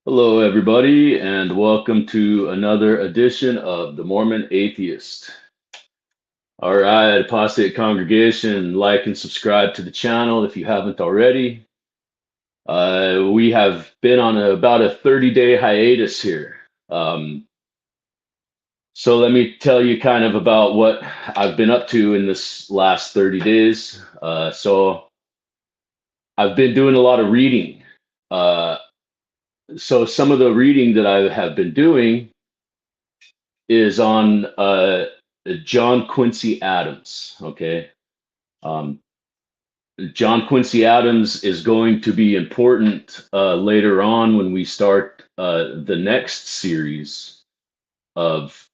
Hello, everybody, and welcome to another edition of the Mormon Atheist. All right, apostate congregation, like and subscribe to the channel if you haven't already. We have been on about a 30-day hiatus here. So let me tell you kind of about what I've been up to in this last 30 days. So I've been doing a lot of reading. Uh, so some of the reading that I have been doing is on John Quincy Adams. Okay. Um, John Quincy Adams is going to be important later on when we start the next series of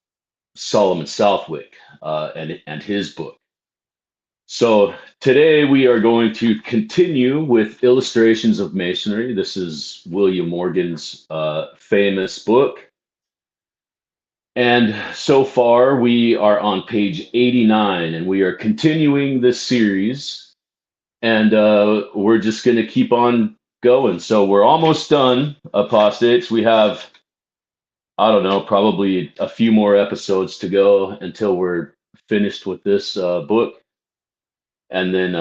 Solomon Southwick and his book. So today we are going to continue with Illustrations of Masonry. This is William Morgan's famous book. And so far, we are on page 89, and we are continuing this series, and we're just going to keep on going. So we're almost done, apostates. We have, I don't know, probably a few more episodes to go until we're finished with this book, and then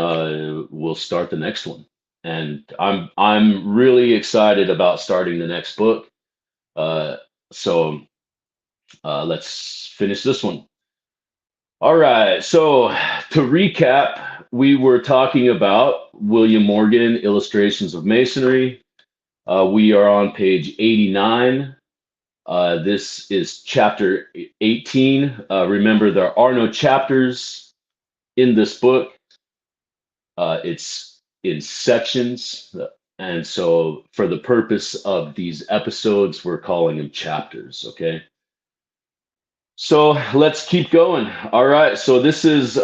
we'll start the next one. And I'm really excited about starting the next book. So let's finish this one. All right. So to recap, we were talking about William Morgan, Illustrations of Masonry. We are on page 89. This is chapter 18. Remember, there are no chapters in this book. It's in sections. And so for the purpose of these episodes, we're calling them chapters. Okay. So let's keep going. All right. So this is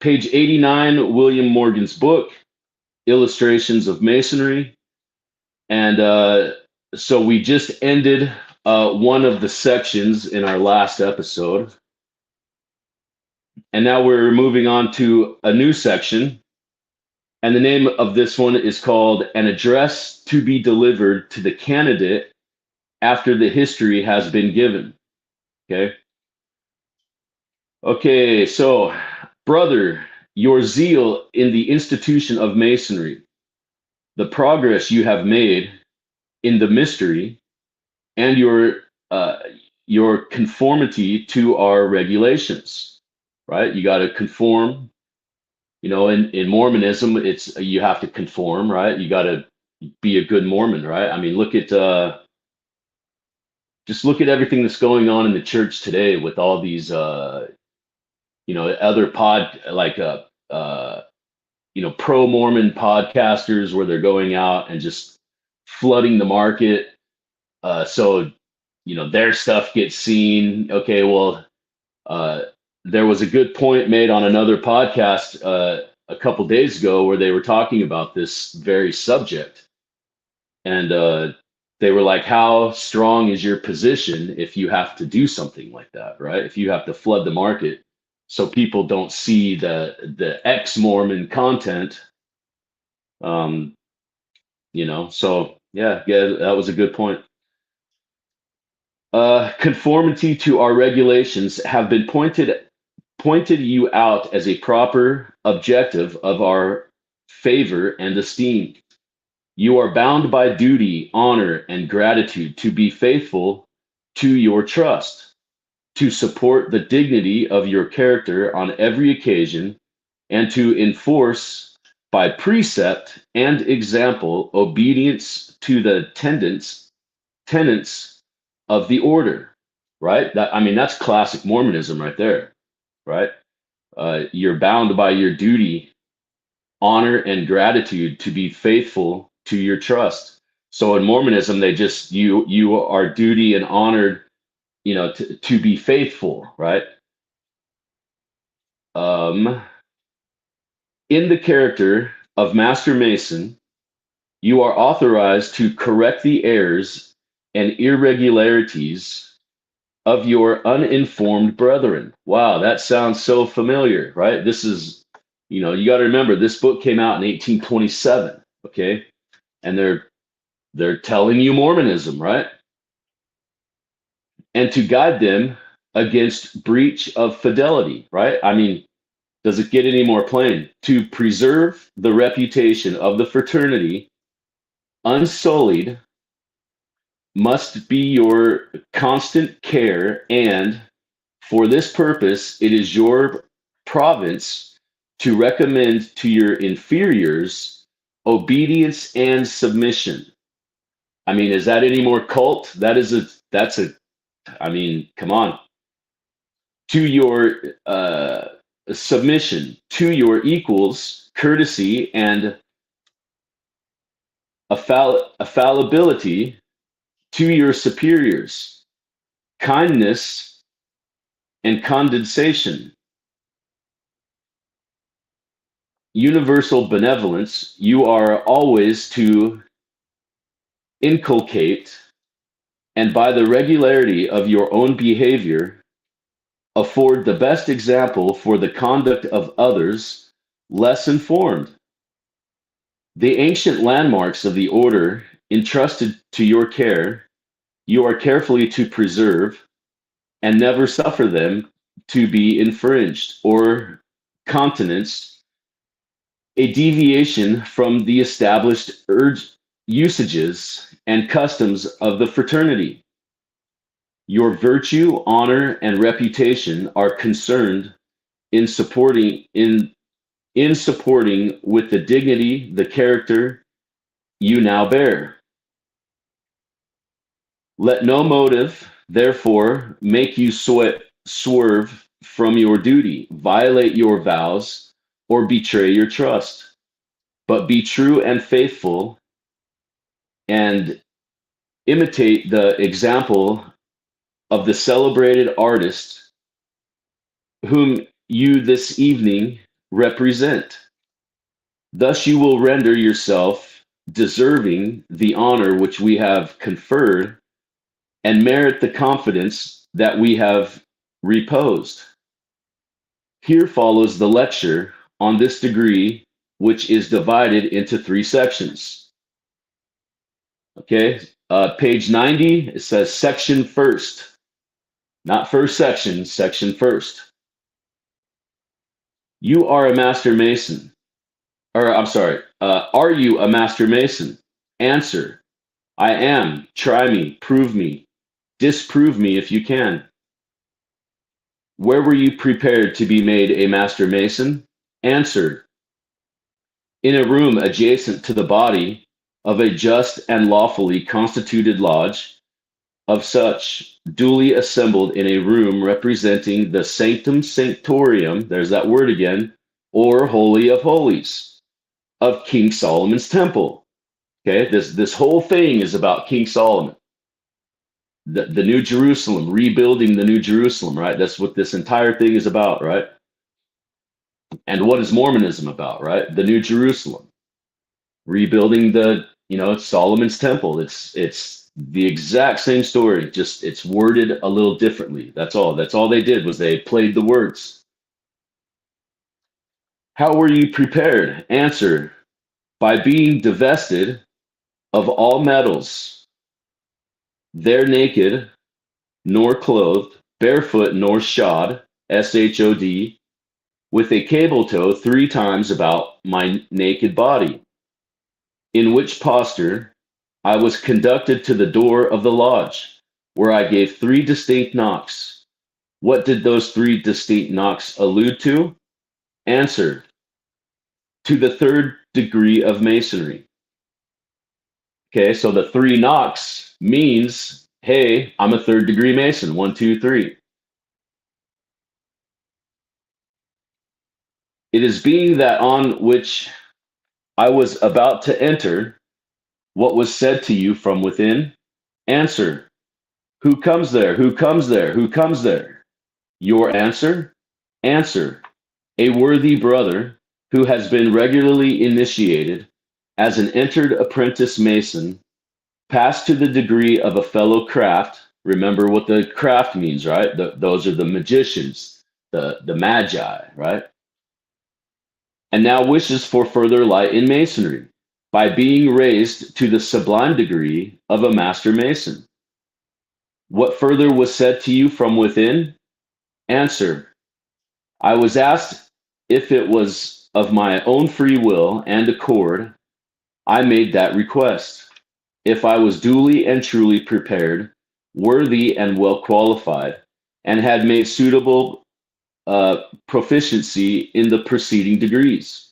page 89, William Morgan's book, Illustrations of Masonry. And so we just ended one of the sections in our last episode. And now we're moving on to a new section. And the name of this one is called An Address to be Delivered to the Candidate After the History Has Been Given. Okay. Okay, so, brother, your zeal in the institution of Masonry, the progress you have made in the mystery, and your conformity to our regulations, right? You got to conform. You know, in Mormonism, it's you have to conform, right? You got to be a good Mormon, right? I mean, just look at everything that's going on in the church today with all these other pro Mormon podcasters where they're going out and just flooding the market. So their stuff gets seen. Okay, well, there was a good point made on another podcast a couple days ago where they were talking about this very subject, and they were like, "How strong is your position if you have to do something like that, right? If you have to flood the market so people don't see the ex-Mormon content." So yeah, that was a good point. Conformity to our regulations have been pointed you out as a proper objective of our favor and esteem. You are bound by duty, honor, and gratitude to be faithful to your trust, to support the dignity of your character on every occasion, and to enforce by precept and example obedience to the tenets of the order, right? That's classic Mormonism right there, right? You're bound by your duty, honor, and gratitude to be faithful to your trust. So in Mormonism, you are duty and honored, to be faithful, right? In the character of Master Mason, you are authorized to correct the errors and irregularities of your uninformed brethren. Wow, that sounds so familiar, right? This is, you got to remember, this book came out in 1827, okay? And They're telling you Mormonism, right? And to guide them against breach of fidelity, right? I mean, does it get any more plain? To preserve the reputation of the fraternity unsullied must be your constant care, and for this purpose, it is your province to recommend to your inferiors obedience and submission. I mean, is that any more cult? I mean, come on. To your submission, to your equals, courtesy and fallibility, to your superiors, kindness and condescension, universal benevolence. You are always to inculcate, and by the regularity of your own behavior, afford the best example for the conduct of others less informed. The ancient landmarks of the order entrusted to your care, you are carefully to preserve and never suffer them to be infringed or countenanced. A deviation from the established usages and customs of the fraternity. Your virtue, honor, and reputation are concerned in supporting with the dignity, the character you now bear. Let no motive, therefore, make you swerve from your duty, violate your vows, or betray your trust, but be true and faithful and imitate the example of the celebrated artist whom you this evening represent. Thus you will render yourself deserving the honor which we have conferred and merit the confidence that we have reposed. Here follows the lecture on this degree, which is divided into 3 sections. Okay, page 90, it says section first, not first section, section first. You are a master mason. Or I'm sorry, are you a master mason? Answer, I am. Try me, prove me, disprove me if you can. Where were you prepared to be made a master mason? Answer, in a room adjacent to the body of a just and lawfully constituted lodge, of such duly assembled in a room representing the sanctum sanctorum, there's that word again, or holy of holies, of King Solomon's temple. Okay, this whole thing is about King Solomon. The New Jerusalem, rebuilding the New Jerusalem, right? That's what this entire thing is about, right? And what is Mormonism about, right? The New Jerusalem, rebuilding Solomon's temple. It's the exact same story, just it's worded a little differently. That's all. That's all they did was they played the words. How were you prepared? Answer, by being divested of all metals, there naked, nor clothed, barefoot nor shod, shod, with a cable tow 3 times about my naked body, in which posture I was conducted to the door of the lodge, where I gave 3 distinct knocks. What did those 3 distinct knocks allude to? Answer, to the 3rd degree of Masonry. Okay, so the 3 knocks means, hey, I'm a 3rd degree Mason, 1, 2, 3. It is being that on which I was about to enter, what was said to you from within? Answer, who comes there? Who comes there? Who comes there? Your answer? Answer, a worthy brother who has been regularly initiated as an entered apprentice Mason, passed to the degree of a fellow craft. Remember what the craft means, right? Those are the magicians, the magi, right? And now wishes for further light in Masonry. by being raised to the sublime degree of a master mason. What further was said to you from within? Answer: I was asked if it was of my own free will and accord. I made that request. If I was duly and truly prepared, worthy and well qualified, and had made suitable proficiency in the preceding degrees,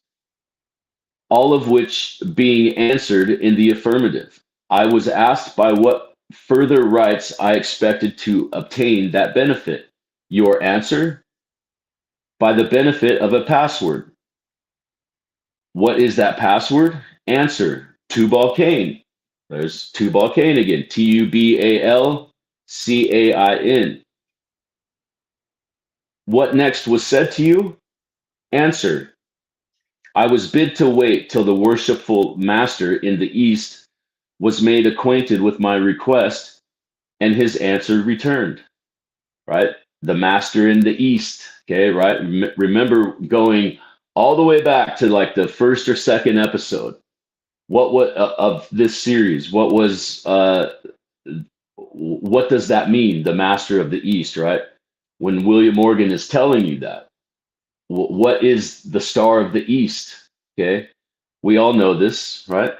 all of which being answered in the affirmative, I was asked by what further rights I expected to obtain that benefit. Your answer: by the benefit of a password. What is that password? Answer: Tubal Cain. There's Tubal Cain again. Tubalcain. What next was said to you? Answer: I was bid to wait till the worshipful master in the East was made acquainted with my request, and his answer returned. Right? The master in the East. Okay, right? Remember going all the way back to like the first or second episode. What of this series? What does that mean? The master of the East, right? When William Morgan is telling you that, what is the star of the East? Okay, we all know this, right?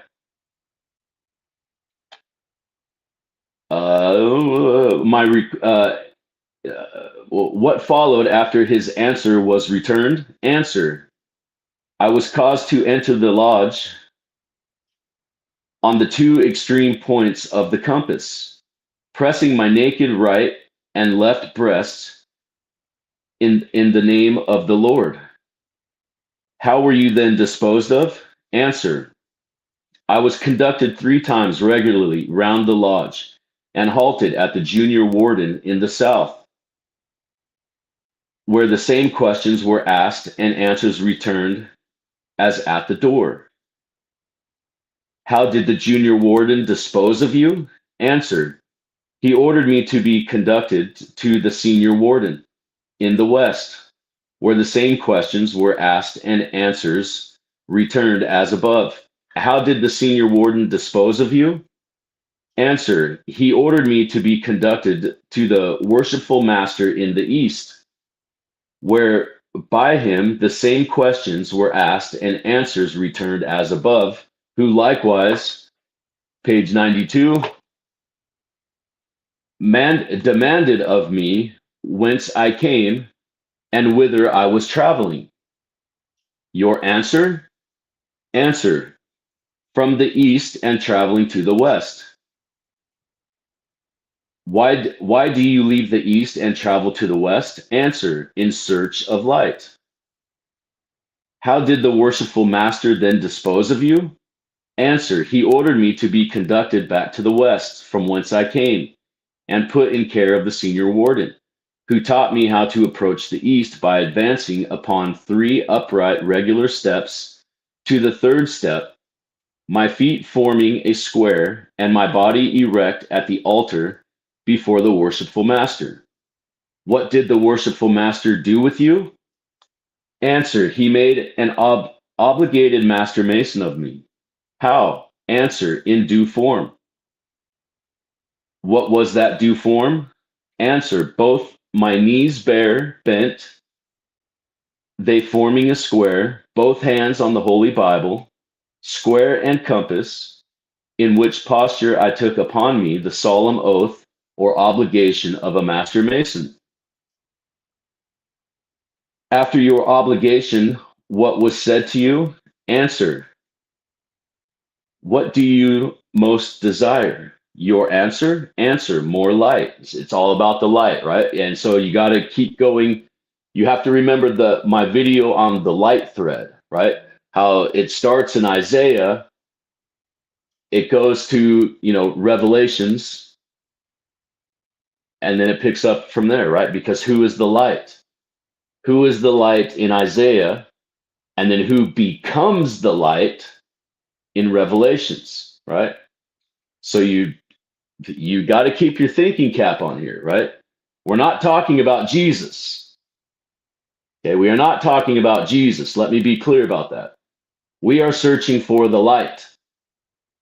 What followed after his answer was returned? Answer: I was caused to enter the lodge on the two extreme points of the compass, pressing my naked right and left breasts in the name of the Lord. How were you then disposed of? Answer: I was conducted 3 times regularly round the lodge and halted at the junior warden in the south, where the same questions were asked and answers returned as at the door. How did the junior warden dispose of you? Answer: he ordered me to be conducted to the senior warden in the west, where the same questions were asked and answers returned as above. How did the senior warden dispose of you? Answer: he ordered me to be conducted to the worshipful master in the east, where by him the same questions were asked and answers returned as above, who likewise, page 92, demanded of me whence I came and whither I was traveling. Your answer? Answer: from the east and traveling to the west. Why do you leave the east and travel to the west? Answer: in search of light. How did the worshipful master then dispose of you? Answer: he ordered me to be conducted back to the west, from whence I came, and put in care of the senior warden, who taught me how to approach the east by advancing upon 3 upright regular steps to the 3rd step, my feet forming a square and my body erect at the altar before the worshipful master. What did the worshipful master do with you? Answer: he made an obligated master mason of me. How? Answer: in due form. What was that due form? Answer: both my knees bent, they forming a square, both hands on the Holy Bible, square and compass, in which posture I took upon me the solemn oath or obligation of a master mason. After your obligation, what was said to you? Answer: what do you most desire? Your answer? Answer: more light. It's all about the light, right? And so you got to keep going. You have to remember my video on the light thread, right? How it starts in Isaiah, it goes to, Revelations, and then it picks up from there, right? Because who is the light? Who is the light in Isaiah? And then who becomes the light in Revelations, right? So you got to keep your thinking cap on here, right? We're not talking about Jesus. Okay, we are not talking about Jesus. Let me be clear about that. We are searching for the light.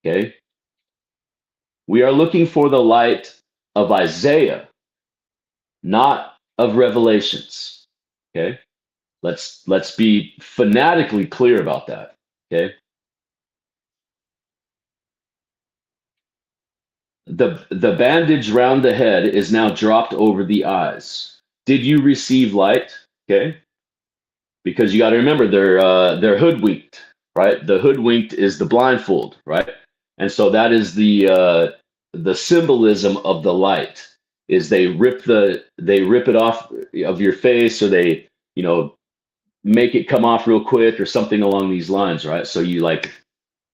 Okay. We are looking for the light of Isaiah, not of Revelations. Okay. Let's be fanatically clear about that. Okay. The bandage round the head is now dropped over the eyes. Did you receive light? Okay. Because you got to remember they're hoodwinked, right? The hoodwinked is the blindfold, right? And so that is the symbolism of the light is they rip it off of your face, or they make it come off real quick or something along these lines, right? So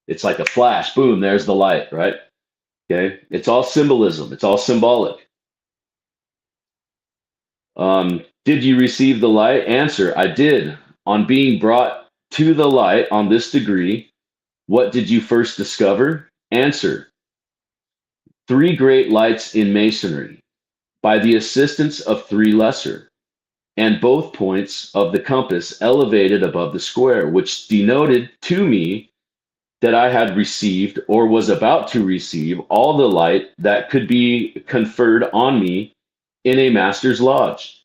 it's like a flash, boom, there's the light, right? Okay, it's all symbolism, it's all symbolic. Did you receive the light? Answer: I did. On being brought to the light on this degree, what did you first discover? Answer: three great lights in Masonry, by the assistance of three lesser, and both points of the compass elevated above the square, which denoted to me that I had received or was about to receive all the light that could be conferred on me in a master's lodge.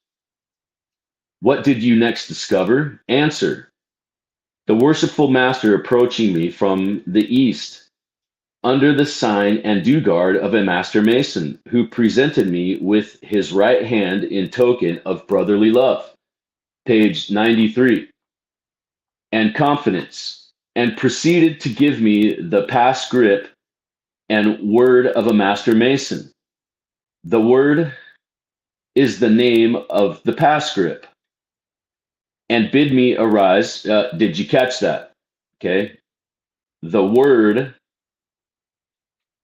What did you next discover? Answer: the worshipful master approaching me from the east, under the sign and due guard of a master mason, who presented me with his right hand in token of brotherly love. Page 93. And confidence, and proceeded to give me the pass grip and word of a master mason. The word is the name of the pass grip, and bid me arise. Did you catch that? Okay. The word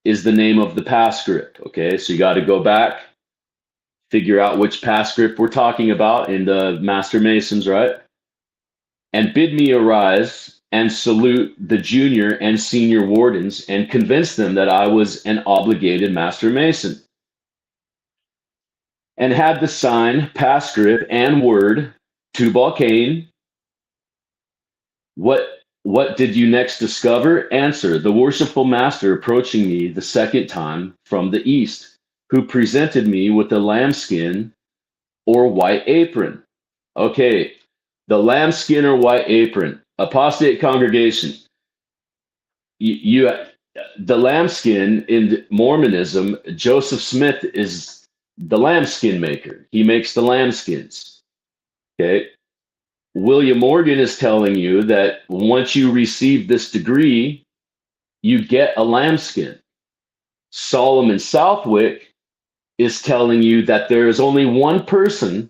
is the name of the pass grip. Okay, so you got to go back, figure out which pass grip we're talking about in the Master Masons, right? And bid me arise and salute the junior and senior wardens and convince them that I was an obligated Master Mason. And had the sign, pass grip, and word, Tubal, Cain. What did you next discover? Answer: the worshipful master approaching me the second time from the east, who presented me with the lambskin or white apron. Okay, the lambskin or white apron. Apostate congregation. The lambskin in Mormonism, Joseph Smith is the lambskin maker. He makes the lambskins. Okay. William Morgan is telling you that once you receive this degree, you get a lambskin. Solomon Southwick is telling you that there is only one person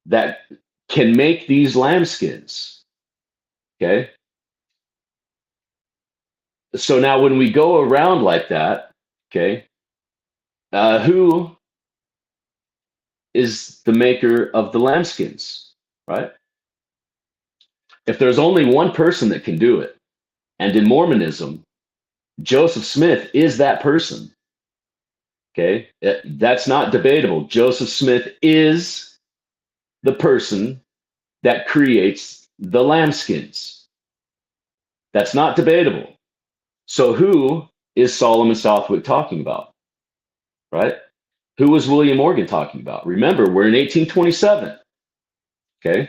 that can make these lambskins. Okay? So now when we go around like that, okay, who is the maker of the lambskins, right? If there's only one person that can do it, and in Mormonism, Joseph Smith is that person. Okay, that's not debatable. Joseph Smith is the person that creates the lambskins. That's not debatable. So who is Solomon Southwick talking about? Right? Who was William Morgan talking about? Remember, we're in 1827. Okay.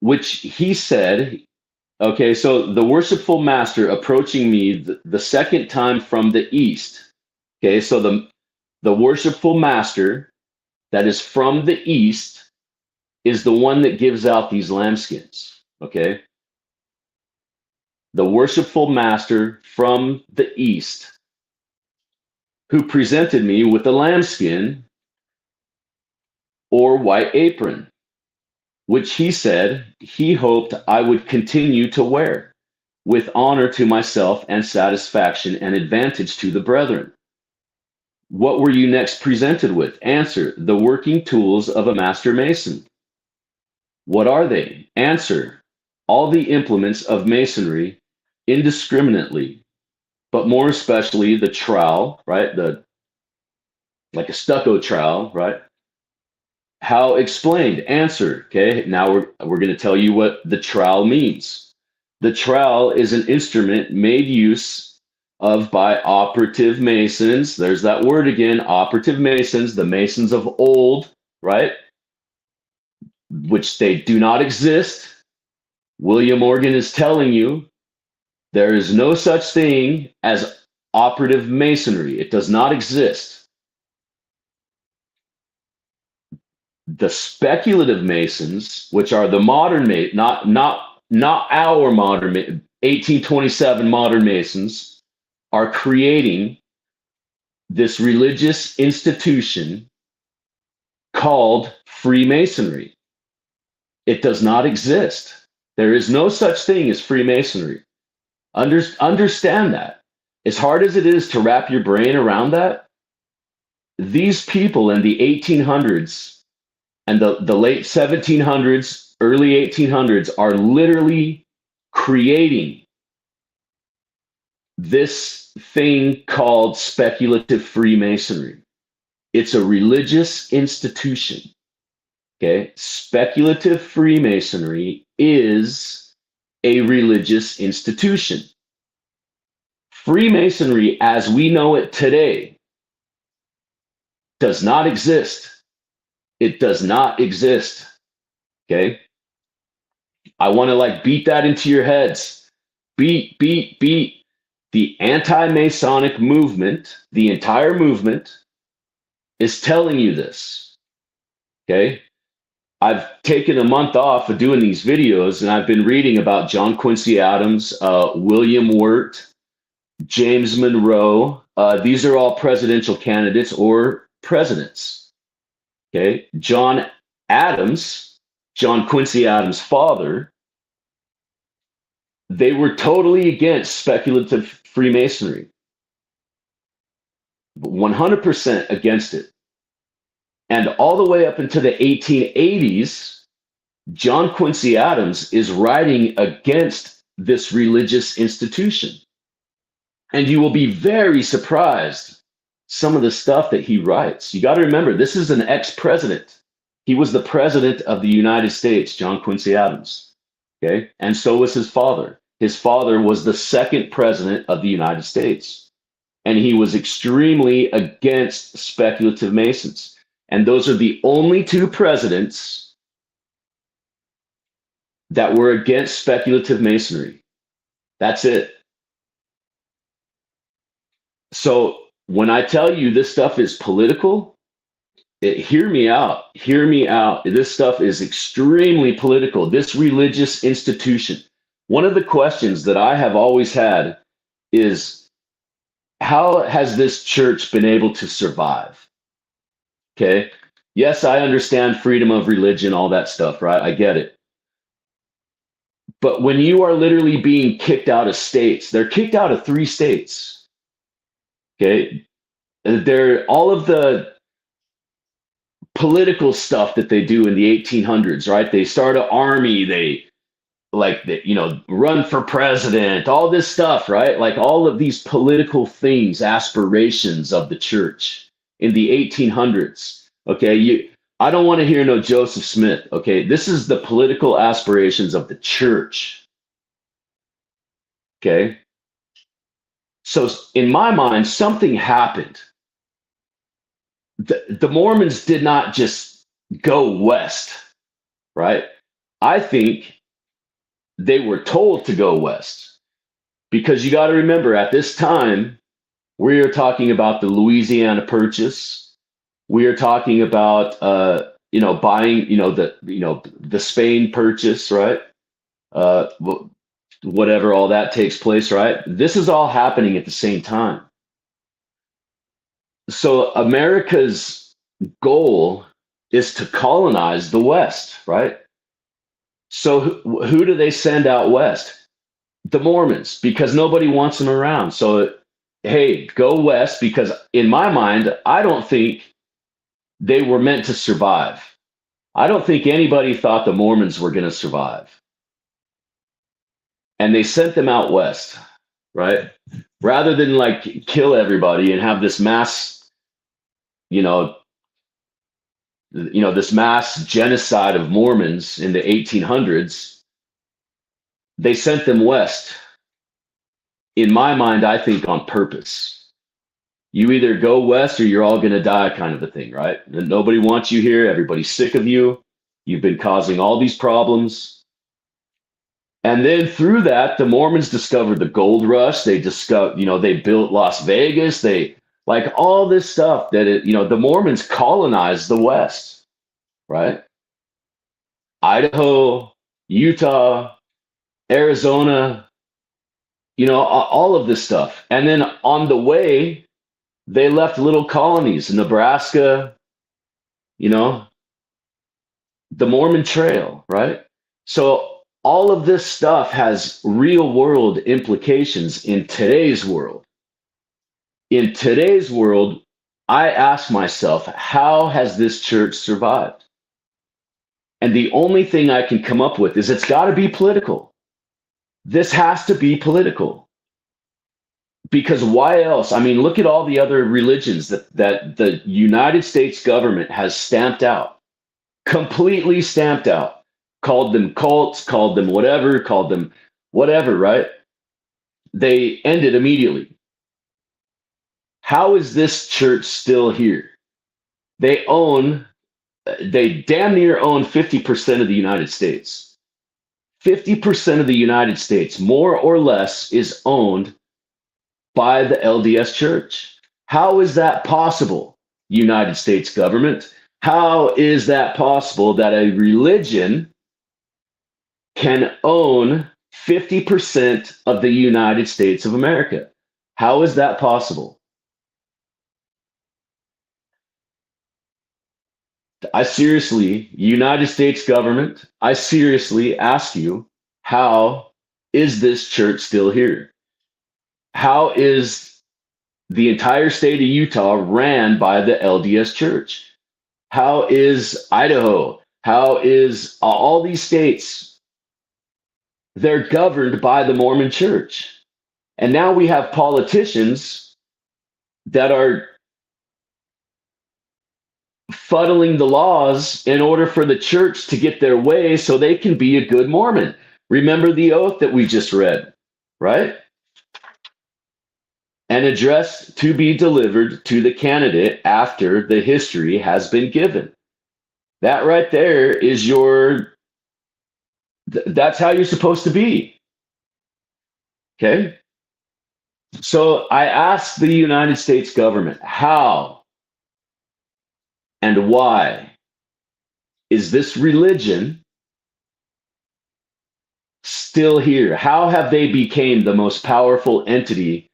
Which he said, okay, so the worshipful master approaching me the second time from the east. Okay, so the worshipful master that is from the east is the one that gives out these lambskins. Okay, the worshipful master from the east, who presented me with the lambskin or white apron, which he said he hoped I would continue to wear, with honor to myself and satisfaction and advantage to the brethren. What were you next presented with? Answer: the working tools of a master mason. What are they? Answer: all the implements of masonry indiscriminately, but more especially the trowel, right? Like a stucco trowel, right? How explained? Answer. Okay, now we're going to tell you what the trowel means. The trowel is an instrument made use of by operative Masons. There's that word again, operative Masons, the Masons of old, right? Which they do not exist. William Morgan is telling you there is no such thing as operative Masonry. It does not exist. The speculative Masons, which are the modern not our modern 1827 modern Masons, are creating this religious institution called Freemasonry. It does not exist. There is no such thing as Freemasonry. Understand that. As hard as it is to wrap your brain around that, these people in the 1800s and the late 1700s, early 1800s are literally creating this thing called speculative Freemasonry. It's a religious institution. Okay, speculative Freemasonry is a religious institution. Freemasonry, as we know it today, does not exist. It does not exist. Okay, I want to beat that into your heads. Beat. The anti-Masonic movement, the entire movement, is telling you this. Okay. I've taken a month off of doing these videos, and I've been reading about John Quincy Adams, William Wirt, James Monroe. These are all presidential candidates or presidents. Okay, John Quincy Adams' father, they were totally against speculative Freemasonry, 100% against it. And all the way up into the 1880s, John Quincy Adams is writing against this religious institution. And you will be very surprised some of the stuff that he writes. You got to remember, this is an ex-president. He was the president of the United States, John Quincy Adams. Okay, and so was his father. His father was the second president of the United States. And he was extremely against speculative Masons. And those are the only two presidents that were against speculative Masonry. That's it. So when I tell you this stuff is political, hear me out. Hear me out. This stuff is extremely political. This religious institution. One of the questions that I have always had is, how has this church been able to survive? Okay. Yes, I understand freedom of religion, all that stuff, right? I get it. But when you are literally being kicked out of states, they're kicked out of 3 states. Okay. They're all of the political stuff that they do in the 1800s, right? They start an army, they run for president, all this stuff, right? Like all of these political things, aspirations of the church in the 1800s. Okay, I don't want to hear no Joseph Smith. Okay, this is the political aspirations of the church. Okay, so in my mind, something happened. The Mormons did not just go west, right? I think they were told to go west, because you got to remember, at this time, we are talking about the Louisiana Purchase. We are talking about buying the Spain Purchase, right? Whatever all that takes place, right? This is all happening at the same time. So America's goal is to colonize the West, right? So who do they send out west? The Mormons, because nobody wants them around. So, hey, go west, because in my mind, I don't think they were meant to survive. I don't think anybody thought the Mormons were going to survive. And they sent them out west, right? Rather than kill everybody and have this mass, this mass genocide of Mormons in the 1800s, they sent them west. In my mind, I think on purpose. You either go west or you're all going to die, kind of a thing, right? And nobody wants you here. Everybody's sick of you. You've been causing all these problems. And then through that, the Mormons discovered the gold rush. They discovered, they built Las Vegas. They like all this stuff that the Mormons colonized the West, right? Idaho, Utah, Arizona, all of this stuff. And then on the way, they left little colonies in Nebraska, the Mormon Trail, right? So all of this stuff has real world implications in today's world. In today's world, I ask myself, how has this church survived? And the only thing I can come up with is it's got to be political. This has to be political. Because why else? I mean, look at all the other religions that the United States government has stamped out, completely stamped out, called them cults, called them whatever, right? They ended immediately. How is this church still here? They damn near own 50% of the United States. 50% of the United States, more or less, is owned by the LDS Church. How is that possible, United States government? How is that possible that a religion can own 50% of the United States of America? How is that possible? United States government, I seriously ask you, how is this church still here? How is the entire state of Utah ran by the LDS Church? How is Idaho? How is all these states? They're governed by the Mormon Church. And now we have politicians that are fuddling the laws in order for the church to get their way so they can be a good Mormon. Remember the oath that we just read, right? An address to be delivered to the candidate after the history has been given. That right there is that's how you're supposed to be. Okay? So I asked the United States government, how and why is this religion still here? How have they become the most powerful entity,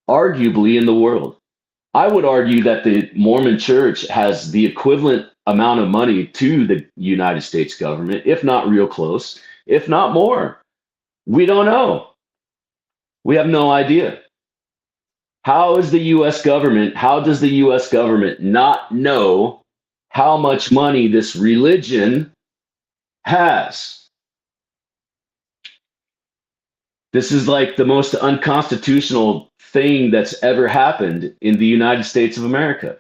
arguably, in the world? I would argue that the Mormon Church has the equivalent amount of money to the United States government, if not real close, if not more. We don't know. We have no idea. How does the U.S. government not know how much money this religion has? This is like the most unconstitutional thing that's ever happened in the United States of America.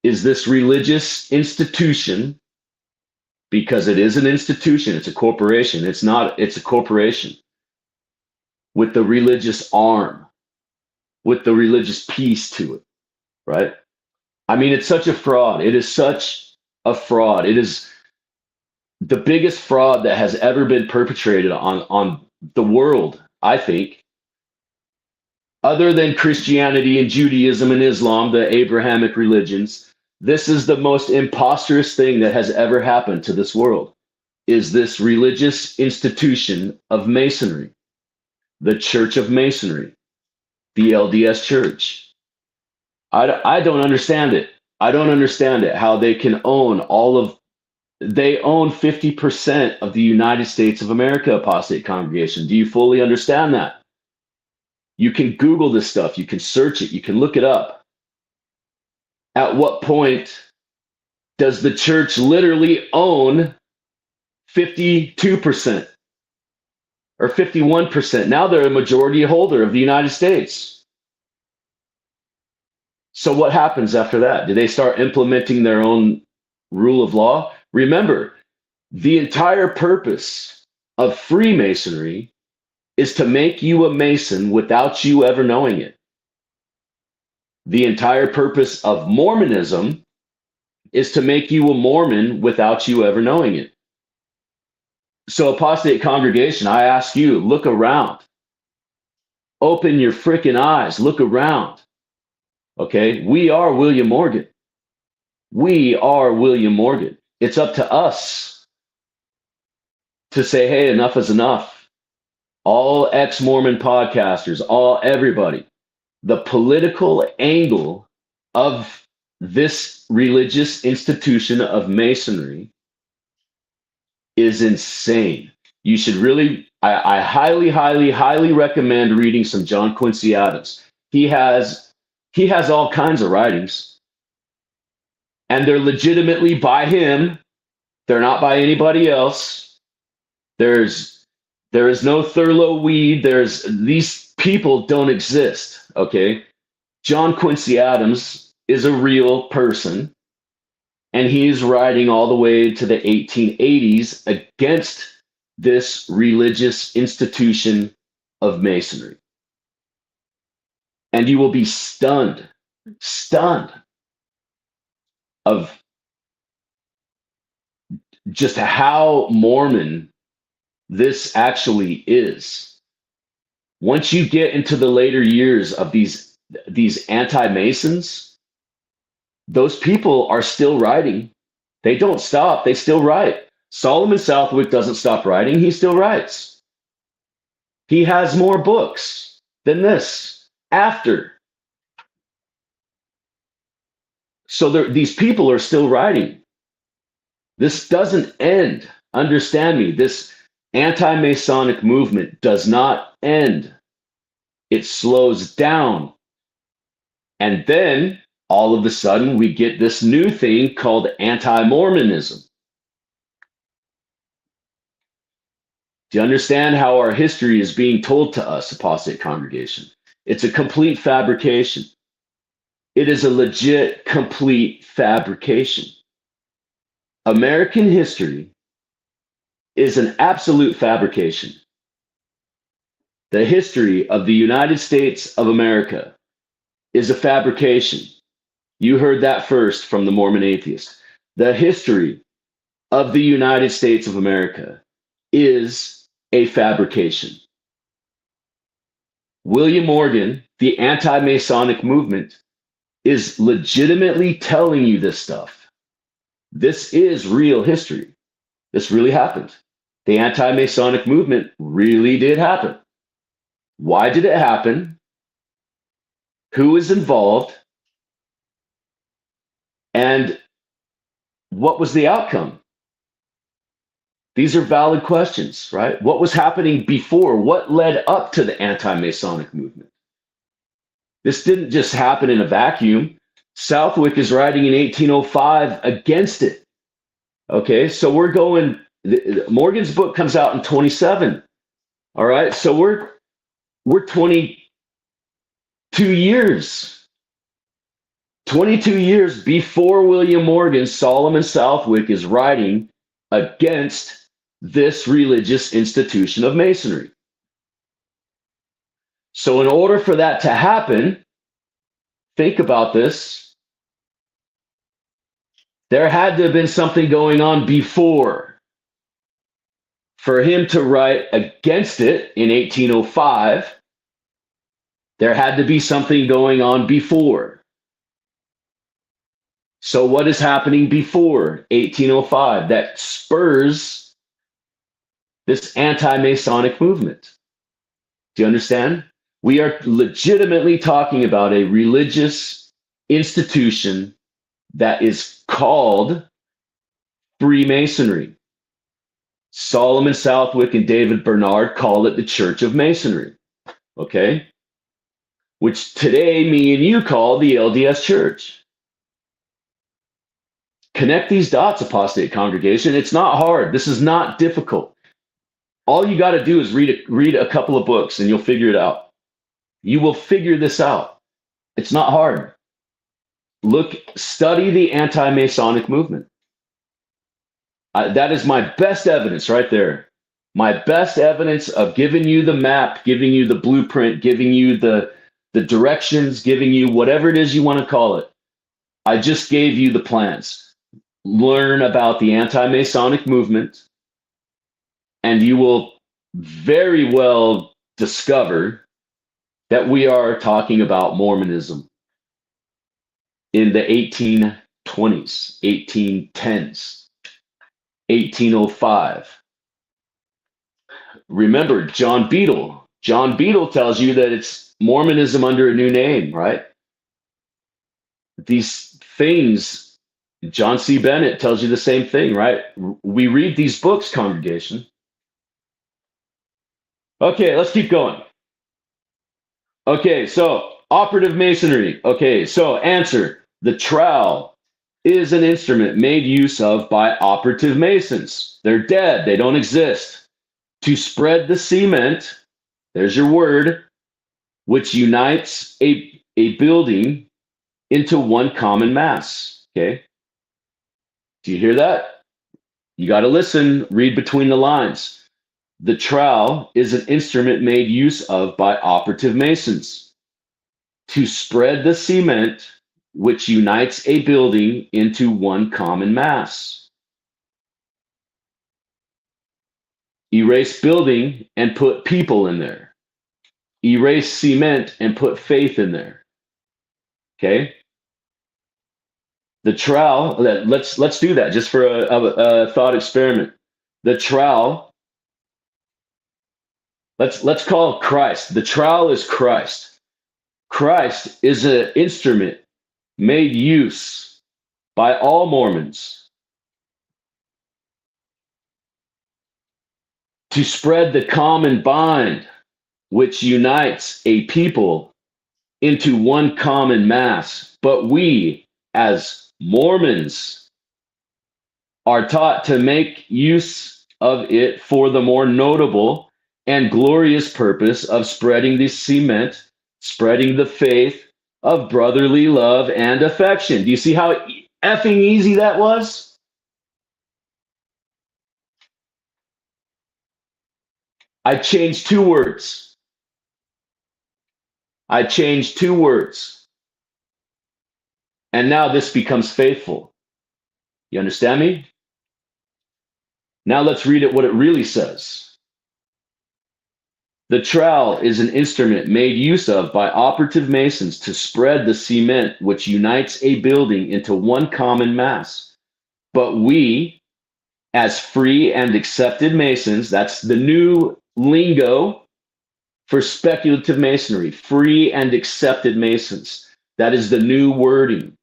Is this religious institution, because it is an institution, it's a corporation, it's a corporation with the religious arm, with the religious piece to it, right? I mean, it's such a fraud. It is such a fraud. It is the biggest fraud that has ever been perpetrated on the world, I think. Other than Christianity and Judaism and Islam, the Abrahamic religions, this is the most imposterous thing that has ever happened to this world, is this religious institution of Masonry, the Church of Masonry, the LDS Church. I don't understand it. I don't understand it, how they can own they own 50% of the United States of America apostate congregation. Do you fully understand that? You can Google this stuff. You can search it. You can look it up. At what point does the church literally own 52% or 51%? Now they're a majority holder of the United States. So what happens after that? Do they start implementing their own rule of law. Remember, the entire purpose of Freemasonry is to make you a Mason without you ever knowing it. The entire purpose of Mormonism is to make you a Mormon without you ever knowing it. So, apostate congregation, I ask you, look around. Open your freaking eyes. Look around. Okay? We are William Morgan. We are William Morgan. It's up to us to say, hey, enough is enough. All ex-Mormon podcasters, everybody, the political angle of this religious institution of Masonry is insane. You should really, I highly, highly, highly recommend reading some John Quincy Adams. He has all kinds of writings, and they're legitimately by him. They're not by anybody else. There is no Thurlow Weed. These people don't exist. Okay, John Quincy Adams is a real person, and he's writing all the way to the 1880s against this religious institution of Masonry. And you will be stunned of just how Mormon this actually is. Once you get into the later years of these anti-Masons, those people are still writing. They don't stop. They still write. Solomon Southwick doesn't stop writing. He still writes. He has more books than this after. So these people are still writing. This doesn't end. Understand me. This anti-Masonic movement does not end. It slows down. And then all of a sudden we get this new thing called anti-Mormonism. Do you understand how our history is being told to us, apostate congregation? It's a complete fabrication. It is a legit, complete fabrication. American history is an absolute fabrication. The history of the United States of America is a fabrication. You heard that first from the Mormon atheist. The history of the United States of America is a fabrication. William Morgan, the anti-Masonic movement, is legitimately telling you this stuff. This is real history. This really happened. The anti-Masonic movement really did happen. Why did it happen? Who is involved? And what was the outcome? These are valid questions, right? What was happening before? What led up to the anti-Masonic movement? This didn't just happen in a vacuum. Southwick is writing in 1805 against it. Okay, so we're going, Morgan's book comes out in 27. All right, so we're 22 years. 22 years before William Morgan, Solomon Southwick is writing against this religious institution of Masonry. So in order for that to happen, think about this. There had to have been something going on before. For him to write against it in 1805, there had to be something going on before. So what is happening before 1805 that spurs this anti-Masonic movement? Do you understand? We are legitimately talking about a religious institution that is called Freemasonry. Solomon Southwick and David Bernard call it the Church of Masonry, okay? Which today me and you call the LDS Church. Connect these dots, apostate congregation. It's not hard. This is not difficult. All you got to do is read a couple of books and you'll figure it out. You will figure this out. It's not hard. Study the anti-Masonic movement. That is my best evidence right there. My best evidence of giving you the map, giving you the blueprint, giving you the directions, giving you whatever it is you want to call it. I just gave you the plans. Learn about the anti-Masonic movement, and you will very well discover that we are talking about Mormonism in the 1820s, 1810s, 1805. Remember, John Beadle. John Beadle tells you that it's Mormonism under a new name, right? These things, John C. Bennett tells you the same thing, right? We read these books, congregation. Okay, let's keep going. Okay, so operative Masonry. Okay, so answer. The trowel is an instrument made use of by operative Masons. They're dead, they don't exist. To spread the cement, there's your word, which unites a building into one common mass. Okay? Do you hear that? You got to listen, read between the lines. The trowel is an instrument made use of by operative Masons to spread the cement, which unites a building into one common mass. Erase building and put people in there. Erase cement and put faith in there. Okay? The trowel, let's do that just for a thought experiment. The trowel, let's call Christ. The trowel is Christ. Christ is an instrument made use by all Mormons to spread the common bind, which unites a people into one common mass. But we, as Mormons, are taught to make use of it for the more notable and glorious purpose of spreading the cement, spreading the faith of brotherly love and affection. Do you see how effing easy that was? I changed two words. I changed two words. And now this becomes faithful. You understand me? Now let's read it what it really says. The trowel is an instrument made use of by operative Masons to spread the cement which unites a building into one common mass. But we, as free and accepted Masons, that's the new lingo for speculative Masonry, free and accepted Masons. That is the new wording.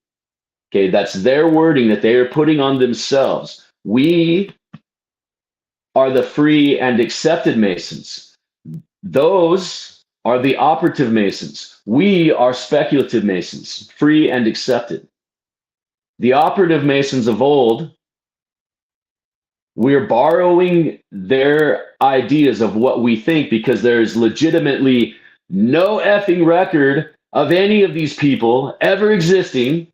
Okay, that's their wording that they are putting on themselves. We are the free and accepted Masons. Those are the operative Masons. We are speculative Masons, free and accepted. The operative Masons of old, we're borrowing their ideas of what we think because there's legitimately no effing record of any of these people ever existing.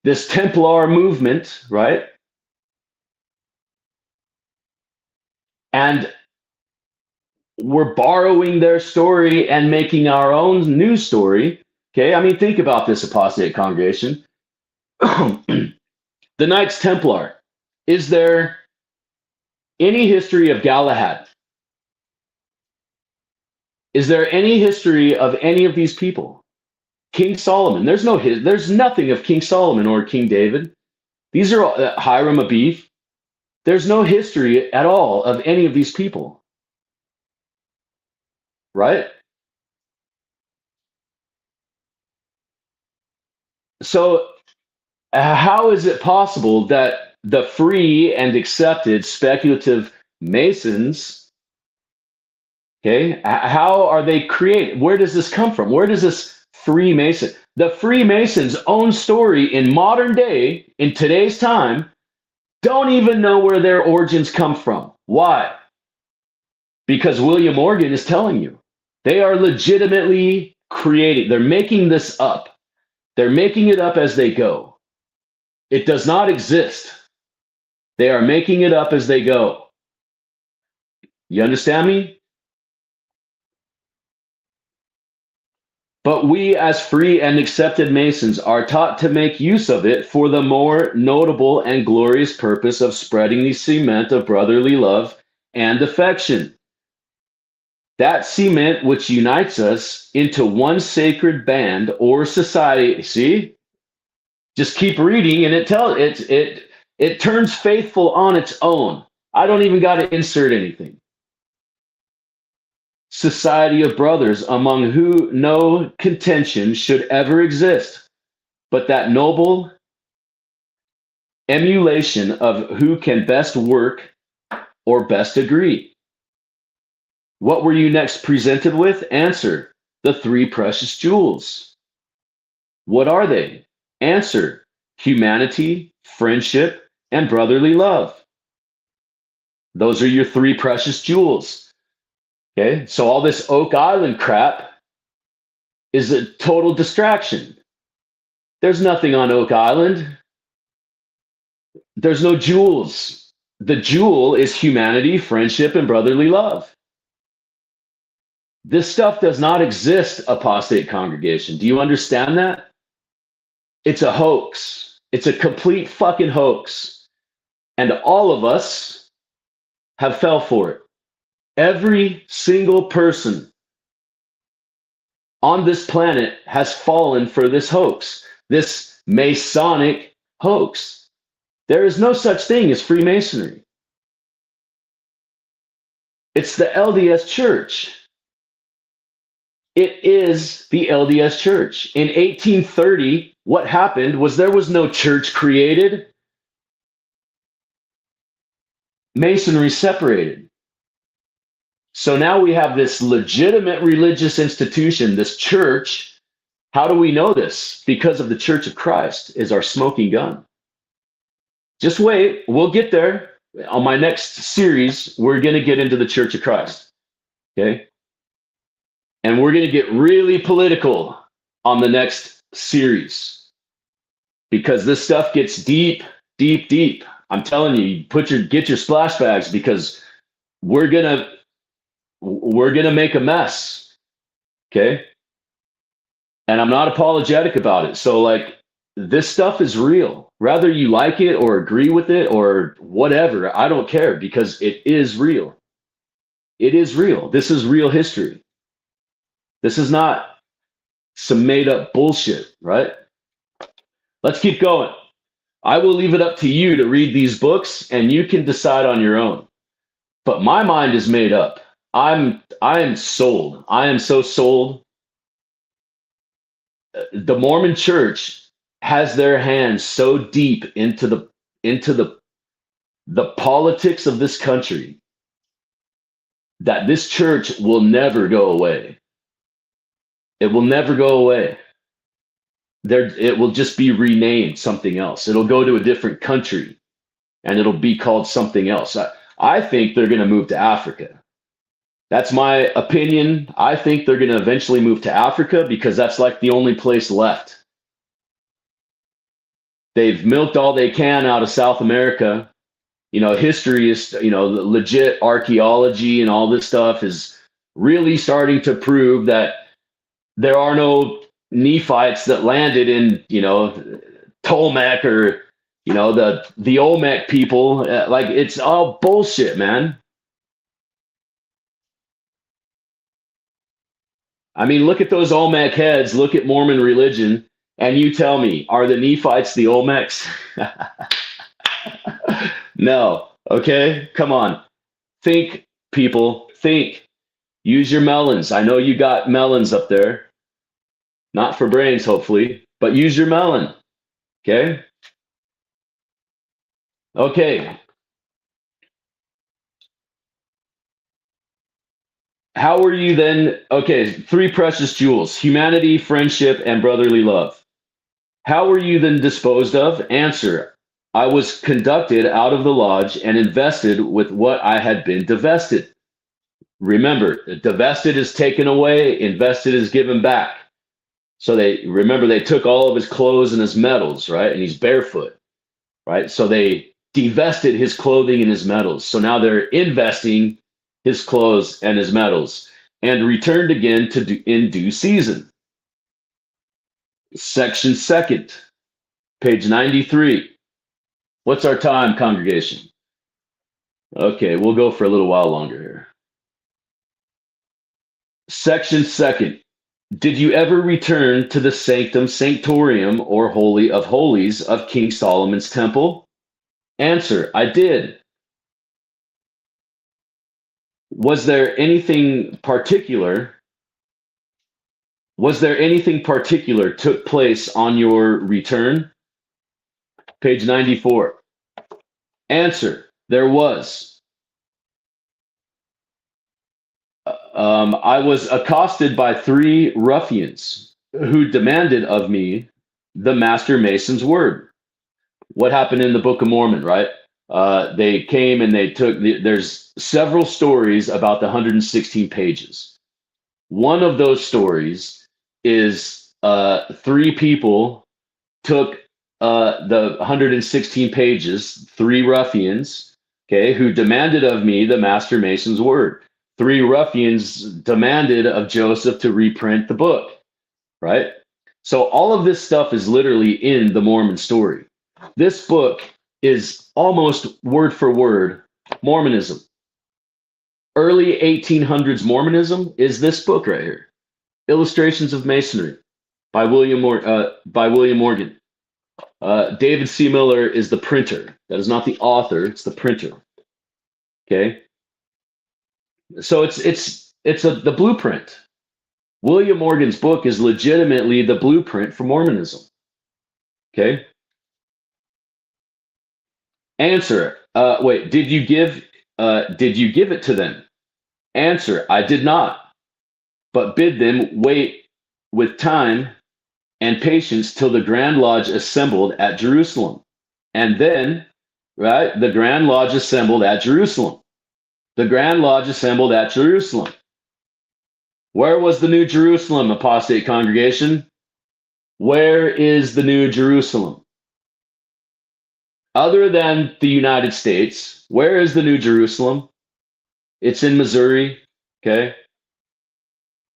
This Templar movement, right? And we're borrowing their story and making our own new story. Okay, I mean, think about this, apostate congregation. The Knights Templar. Is there any history of Galahad? Is there any history of any of these people? King Solomon. There's nothing of King Solomon or King David. These are Hiram Abiff. There's no history at all of any of these people. Right? So how is it possible that the free and accepted speculative Masons, okay, how are they created? Where does this come from? Where does this Freemason? The Freemasons' own story in modern day, in today's time, don't even know where their origins come from. Why? Because William Morgan is telling you. They are legitimately creating. They're making this up. They're making it up as they go. It does not exist. They are making it up as they go. You understand me? But we, as free and accepted Masons, are taught to make use of it for the more notable and glorious purpose of spreading the cement of brotherly love and affection. That cement which unites us into one sacred band or society. See? Just keep reading, and it turns faithful on its own. I don't even got to insert anything. Society of brothers among who no contention should ever exist, but that noble emulation of who can best work or best agree. What were you next presented with? Answer: the three precious jewels. What are they? Answer: humanity, friendship, and brotherly love. Those are your three precious jewels. Okay, so all this Oak Island crap is a total distraction. There's nothing on Oak Island. There's no jewels. The jewel is humanity, friendship, and brotherly love. This stuff does not exist, apostate congregation. Do you understand that? It's a hoax. It's a complete fucking hoax. And all of us have fell for it. Every single person on this planet has fallen for this hoax, this Masonic hoax. There is no such thing as Freemasonry. It's the LDS Church. It is the LDS Church. In 1830, what happened was there was no church created. Masonry separated. So now we have this legitimate religious institution, this church. How do we know this? Because of the Church of Christ is our smoking gun. Just wait, we'll get there. On my next series, we're going to get into the Church of Christ. Okay? And we're going to get really political on the next series. Because this stuff gets deep, deep, deep. I'm telling you, get your splash bags, because we're gonna make a mess. Okay? And I'm not apologetic about it. So like, this stuff is real. Whether you like it or agree with it or whatever, I don't care, because it is real. It is real. This is real history. This is not some made up bullshit, right? Let's keep going. I will leave it up to you to read these books, and you can decide on your own. But my mind is made up. I am sold. I am so sold. The Mormon Church has their hands so deep into the politics of this country that this church will never go away. It will never go away. It will just be renamed something else. It'll go to a different country, and it'll be called something else. I think they're going to move to Africa. That's my opinion. I think they're going to eventually move to Africa, because that's like the only place left. They've milked all they can out of South America. History is, legit archaeology and all this stuff is really starting to prove that there are no Nephites that landed in, Tolmec or, the Olmec people. Like, it's all bullshit, man. I mean, look at those Olmec heads, look at Mormon religion, and you tell me, are the Nephites the Olmecs? No. Okay, come on. Think, people, think. Use your melons. I know you got melons up there. Not for brains, hopefully, but use your melon. Okay? Okay. How are you then? Okay, three precious jewels: humanity, friendship, and brotherly love. How were you then disposed of? Answer: I was conducted out of the lodge and invested with what I had been divested. Remember, divested is taken away, invested is given back. So they took all of his clothes and his medals, right? And he's barefoot, right? So they divested his clothing and his metals. So now they're investing his clothes and his metals, and returned again in due season. Section second, page 93. What's our time, congregation? Okay, we'll go for a little while longer here. Section second. Did you ever return to the sanctum sanctorium or holy of holies of King Solomon's temple? Answer, I did. Was there anything particular took place on your return? Page 94. Answer, there was. I was accosted by 3 ruffians who demanded of me the master mason's word. What happened in the Book of Mormon, right? They came and they took, there's several stories about the 116 pages. One of those stories is 3 people took the 116 pages, 3 ruffians, okay, who demanded of me the master mason's word. 3 ruffians demanded of Joseph to reprint the book, right? So all of this stuff is literally in the Mormon story. This book is almost word for word Mormonism. Early 1800s Mormonism is this book right here, Illustrations of Masonry by William Morgan. David C. Miller is the printer. That is not the author, it's the printer. Okay? So it's the blueprint. William Morgan's book is legitimately the blueprint for Mormonism. Okay? Answer. Wait, did you give it to them? Answer, I did not, but bid them wait with time and patience till the Grand Lodge assembled at Jerusalem. And then, right, the Grand Lodge assembled at Jerusalem. The Grand Lodge assembled at Jerusalem. Where was the New Jerusalem, apostate congregation? Where is the New Jerusalem? Other than the United States, where is the New Jerusalem? It's in Missouri, okay?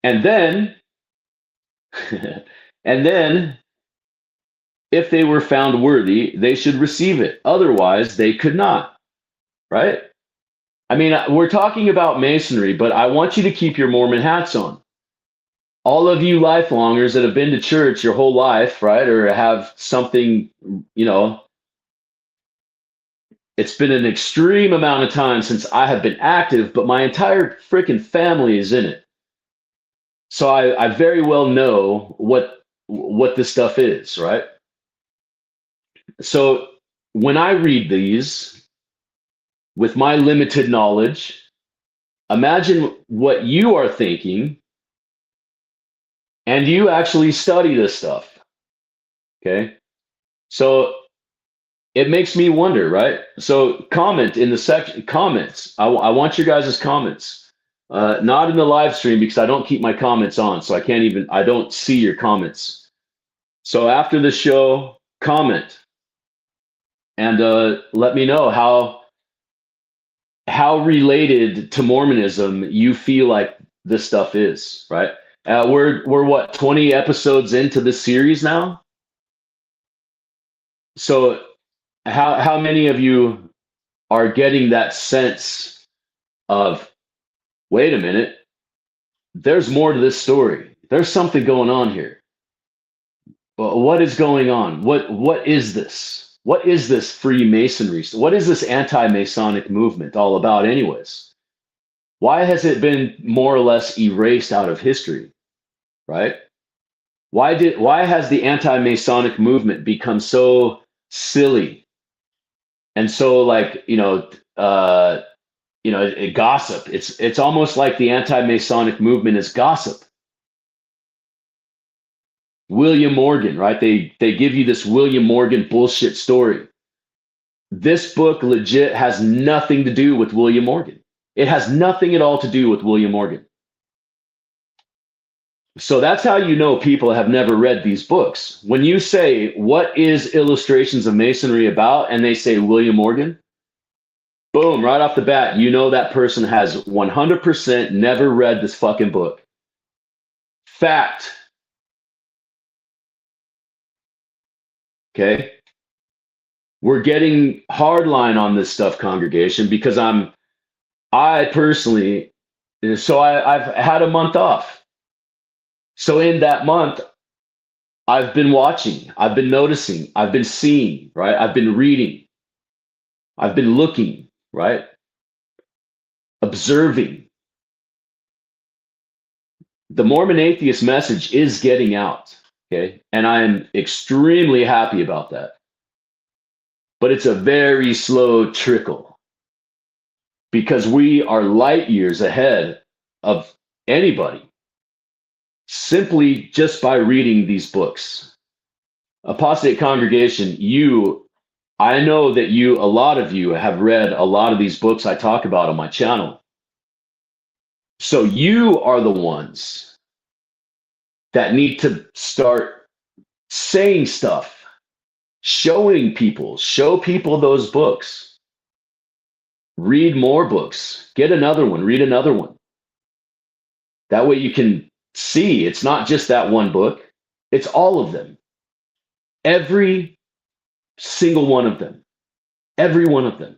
And then, if they were found worthy, they should receive it. Otherwise, they could not, right? I mean, we're talking about Masonry, but I want you to keep your Mormon hats on. All of you lifelongers that have been to church your whole life, right, or have something, you know, it's been an extreme amount of time since I have been active, but my entire freaking family is in it. So I very well know what this stuff is, right? So when I read these, with my limited knowledge, imagine what you are thinking, and you actually study this stuff, okay? So it makes me wonder, right? So comment in the section, comments. I want your guys' comments. Not in the live stream because I don't keep my comments on, so I don't see your comments. So after the show, comment and let me know how related to Mormonism you feel like this stuff is, right? We're what, 20 episodes into this series now? So how many of you are getting that sense of, wait a minute, there's more to this story. There's something going on here. But what is going on? What is this? What is this Freemasonry? What is this anti-Masonic movement all about anyways? Why has it been more or less erased out of history, right? Why has the anti-Masonic movement become so silly and so gossip? It's almost like the anti-Masonic movement is gossip. William Morgan, right? They give you this William Morgan bullshit story. This book legit has nothing to do with William Morgan. It has nothing at all to do with William Morgan. So that's how you know people have never read these books. When you say, what is Illustrations of Masonry about? And they say William Morgan, boom, right off the bat, you know that person has 100% never read this fucking book. Fact. Okay. We're getting hardline on this stuff, congregation, because I personally, so I've had a month off. So in that month, I've been watching, I've been noticing, I've been seeing, right? I've been reading, I've been looking, right? Observing. The Mormon atheist message is getting out, okay? And I'm extremely happy about that. But it's a very slow trickle because we are light years ahead of anybody simply just by reading these books. Apostate congregation, I know that a lot of you have read a lot of these books I talk about on my channel. So you are the ones that need to start saying stuff, show people those books. Read more books, get another one, read another one. That way you can see it's not just that one book, it's all of them. Every single one of them. Every one of them.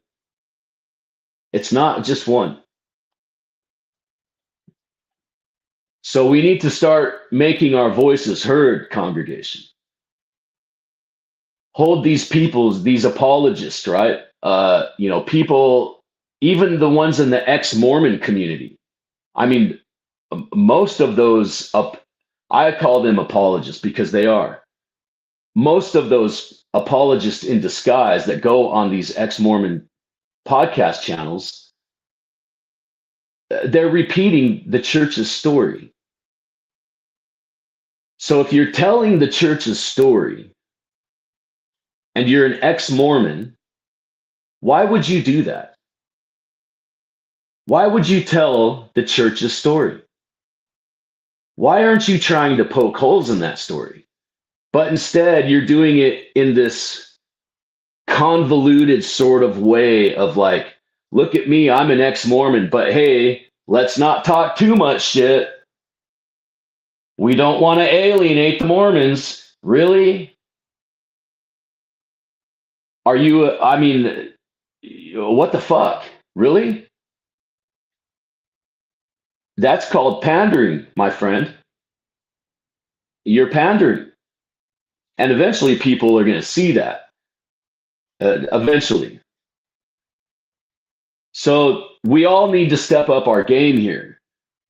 It's not just one. So we need to start making our voices heard, congregation. Hold these apologists, right? People, even the ones in the ex-Mormon community. I mean, most of those, I call them apologists because they are. Most of those apologists in disguise that go on these ex-Mormon podcast channels, they're repeating the church's story. So if you're telling the church's story and you're an ex-Mormon, why would you do that? Why would you tell the church's story? Why aren't you trying to poke holes in that story? But instead, you're doing it in this convoluted sort of way of like, look at me, I'm an ex-Mormon, but hey, let's not talk too much shit. We don't want to alienate the Mormons. Really? Are you, what the fuck? Really? That's called pandering, my friend. You're pandering. And eventually people are going to see that. Eventually. So we all need to step up our game here.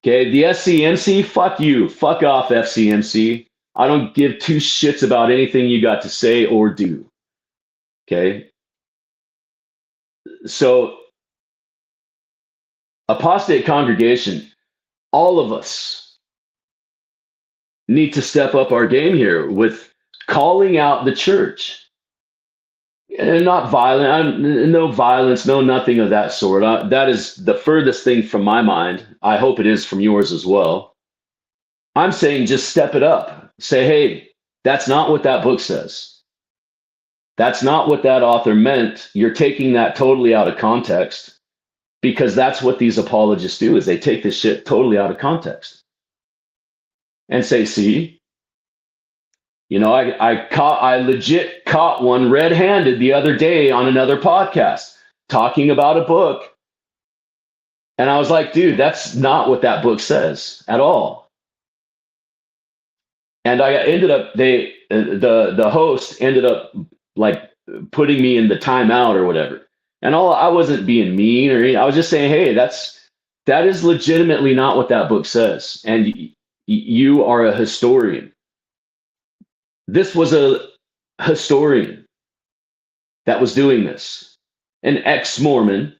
Okay, the SCMC, fuck you. Fuck off, FCMC. I don't give two shits about anything you got to say or do. Okay? So, apostate congregation, all of us need to step up our game here with calling out the church. And not violent, no violence, no nothing of that sort. That is the furthest thing from my mind. I hope it is from yours as well. I'm saying just step it up. Say, hey, that's not what that book says. That's not what that author meant. You're taking that totally out of context, because that's what these apologists do, is they take this shit totally out of context and say, see, I legit caught one red-handed the other day on another podcast talking about a book. And I was like, dude, that's not what that book says at all. And I ended up, the host ended up like putting me in the timeout or whatever. And I wasn't being mean or anything. I was just saying, hey, that is legitimately not what that book says. And you are a historian. This was a historian that was doing this, an ex-Mormon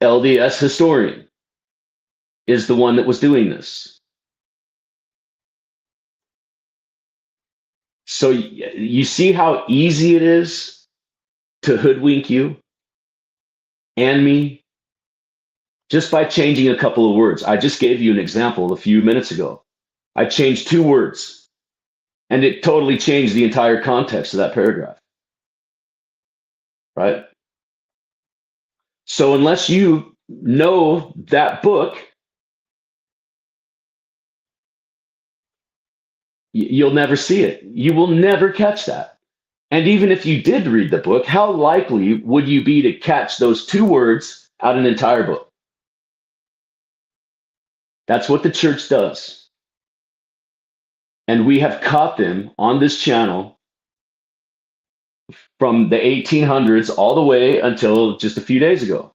LDS historian is the one that was doing this. So you see how easy it is to hoodwink you and me just by changing a couple of words. I just gave you an example a few minutes ago. I changed 2 words, and it totally changed the entire context of that paragraph, right? So unless you know that book, you'll never see it. You will never catch that. And even if you did read the book, how likely would you be to catch those 2 words out of an entire book? That's what the church does. And we have caught them on this channel from the 1800s all the way until just a few days ago.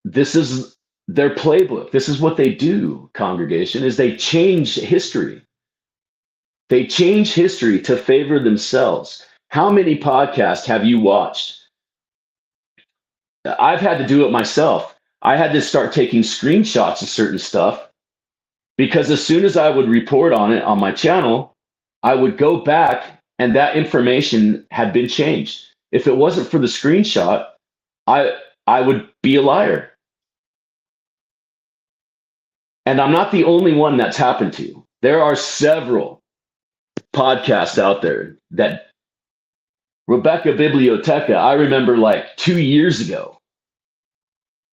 This is their playbook. This is what they do, congregation, is they change history. They change history to favor themselves. How many podcasts have you watched? I've had to do it myself. I had to start taking screenshots of certain stuff because as soon as I would report on it on my channel, I would go back and that information had been changed. If it wasn't for the screenshot, I would be a liar. And I'm not the only one that's happened to. There are several podcasts out there that Rebecca Biblioteca, I remember like 2 years ago,